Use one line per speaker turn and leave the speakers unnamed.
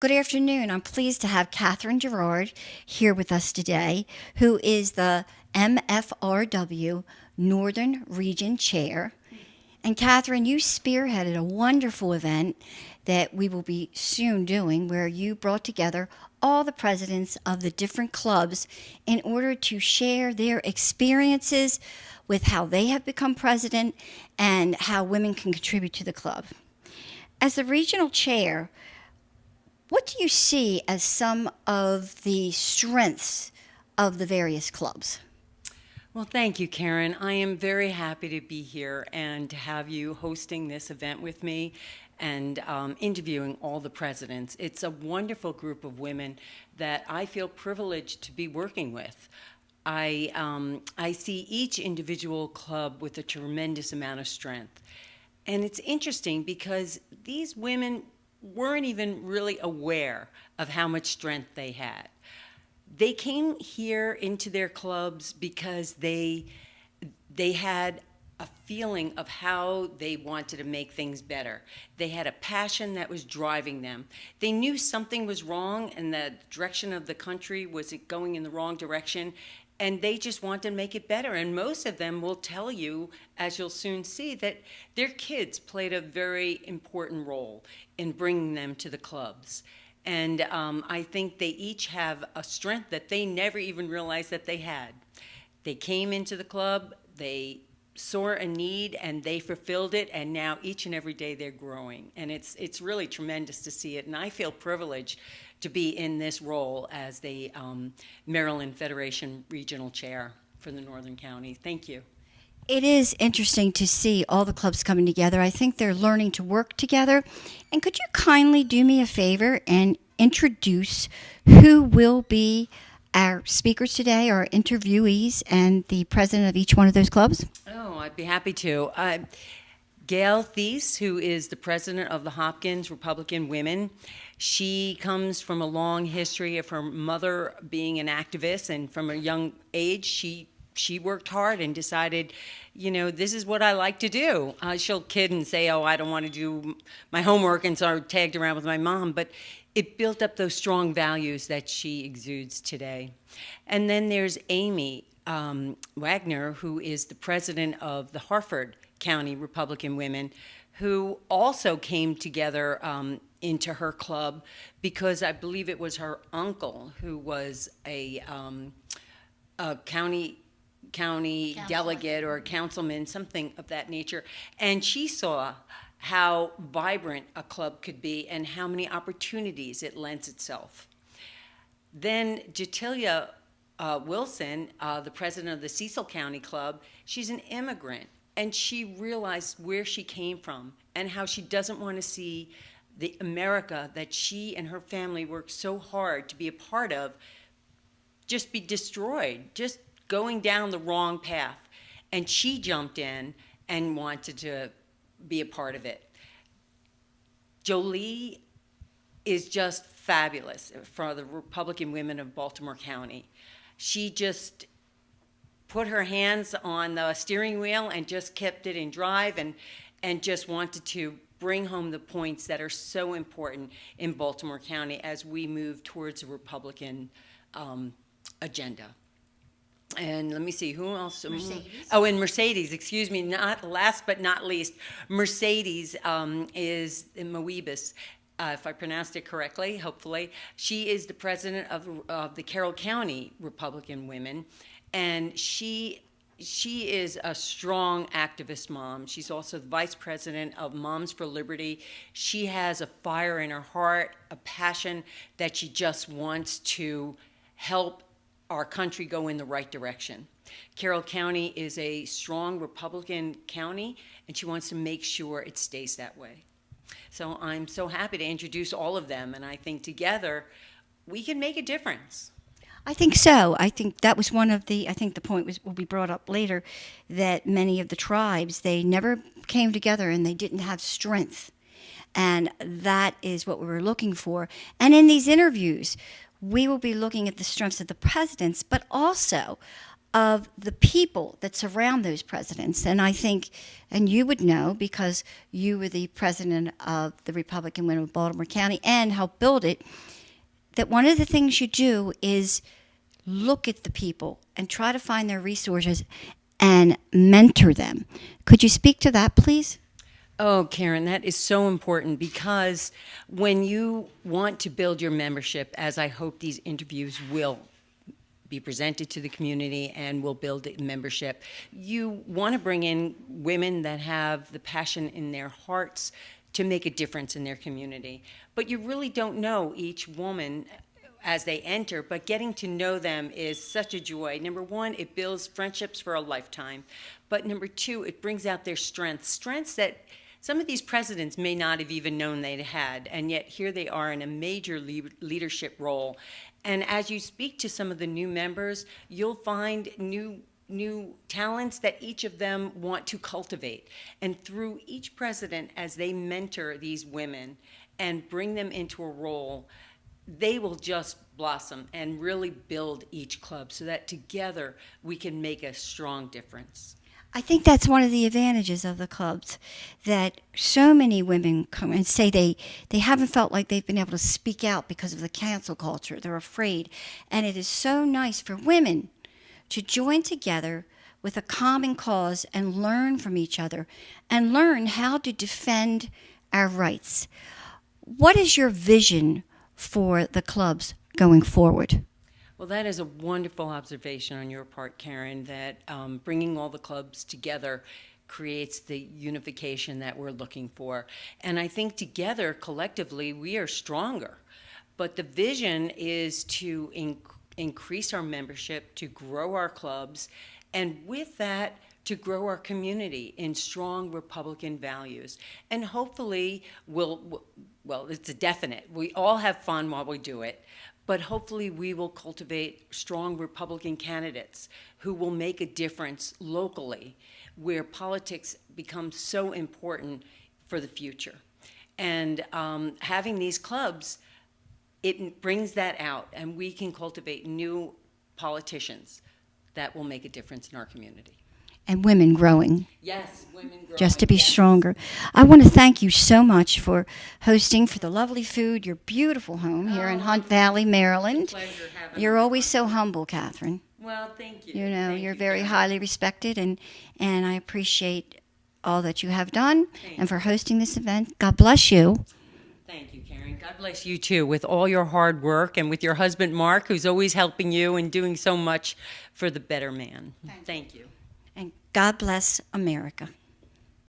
Good afternoon. I'm pleased to have Kathryn Jerrard here with us today, who is the MFRW Northern Region Chair. And Kathryn, you spearheaded a wonderful event that we will be soon doing where you brought together all the presidents of the different clubs in order to share their experiences with how they have become president and how women can contribute to the club. As the regional chair, what do you see as some of the strengths of the various clubs?
Well, thank you, Karen. I am very happy to be here and to have you hosting this event with me and interviewing all the presidents. It's a wonderful group of women that I feel privileged to be working with. I see each individual club with a tremendous amount of strength. And it's interesting because these women weren't even really aware of how much strength they had. They came here into their clubs because they had a feeling of how they wanted to make things better. They had a passion that was driving them. They knew something was wrong and the direction of the country was going in the wrong direction, and they just wanted to make it better. And most of them will tell you, as you'll soon see, that their kids played a very important role in bringing them to the clubs. And I think they each have a strength that they never even realized that they had. They came into the club, they saw a need, and they fulfilled it, and now each and every day they're growing. And it's really tremendous to see it, and I feel privileged to be in this role as the Maryland Federation Regional Chair for the Northern County. Thank you.
It is interesting to see all the clubs coming together. I think they're learning to work together. And could you kindly do me a favor and introduce who will be our speakers today, our interviewees, and the president of each one of those clubs?
Oh, I'd be happy to. Gail Thies, who is the president of the Hopkins Republican Women. She comes from a long history of her mother being an activist, and from a young age, she worked hard and decided, this is what I like to do. She'll kid and say, oh, I don't want to do my homework, and so I tagged around with my mom, but it built up those strong values that she exudes today. And then there's Amy Wagner, who is the president of the Harford County Republican Women, who also came together into her club because I believe it was her uncle who was a county delegate or a councilman, something of that nature. And she saw how vibrant a club could be and how many opportunities it lends itself. Then Jatilia Wilson, the president of the Cecil County Club, she's an immigrant, and she realized where she came from and how she doesn't want to see the America that she and her family worked so hard to be a part of just be destroyed, just going down the wrong path. And she jumped in and wanted to be a part of it. Jolie is just fabulous for the Republican Women of Baltimore County. She just put her hands on the steering wheel and just kept it in drive and just wanted to bring home the points that are so important in Baltimore County as we move towards a Republican agenda. And let me see, who else?
Mercedes.
Oh, and Mercedes, excuse me, not last but not least. Mercedes is in Moebus, if I pronounced it correctly, hopefully. She is the president of the Carroll County Republican Women, and she is a strong activist mom. She's also the vice president of Moms for Liberty. She has a fire in her heart, a passion that she just wants to help our country go in the right direction. Carroll County is a strong Republican county, and she wants to make sure it stays that way. So I'm so happy to introduce all of them, and I think together we can make a difference.
I think so. I think that was one of the, I think the point will be brought up later, that many of the tribes, they never came together and they didn't have strength. And that is what we were looking for. And in these interviews, we will be looking at the strengths of the presidents, but also of the people that surround those presidents. And I think, and you would know because you were the president of the Republican Women of Baltimore County and helped build it, that one of the things you do is look at the people and try to find their resources and mentor them. Could you speak to that, please?
Oh, Karen, that is so important because when you want to build your membership, as I hope these interviews will be presented to the community and will build a membership, you want to bring in women that have the passion in their hearts to make a difference in their community. But you really don't know each woman as they enter, but getting to know them is such a joy. Number one, it builds friendships for a lifetime. But number two, it brings out their strengths that some of these presidents may not have even known they had, and yet here they are in a major leadership role. And as you speak to some of the new members, you'll find new talents that each of them want to cultivate. And through each president, as they mentor these women and bring them into a role, they will just blossom and really build each club so that together we can make a strong difference.
I think that's one of the advantages of the clubs, that so many women come and say they haven't felt like they've been able to speak out because of the cancel culture. They're afraid. And it is so nice for women to join together with a common cause and learn from each other and learn how to defend our rights. What is your vision for the clubs going forward?
Well, that is a wonderful observation on your part, Karen, that bringing all the clubs together creates the unification that we're looking for. And I think together, collectively, we are stronger. But the vision is to increase our membership, to grow our clubs, and with that, to grow our community in strong Republican values. And hopefully, well, it's a definite. We all have fun while we do it. But hopefully we will cultivate strong Republican candidates who will make a difference locally where politics becomes so important for the future. And having these clubs, it brings that out, and we can cultivate new politicians that will make a difference in our community.
And women growing.
Yes, women growing.
Just to be stronger. I want to thank you so much for hosting, for the lovely food, your beautiful home here in Hunt Valley, Maryland.
Pleasure having
You're
you.
always so humble, Kathryn.
Well, thank you.
You know,
Thank
you're
you,
very
Karen.
highly respected, and I appreciate all that you have done and for hosting this event. God bless you.
Thank you, Karen. God bless you, too, with all your hard work and with your husband, Mark, who's always helping you and doing so much for the better man. Thank you.
And God bless America.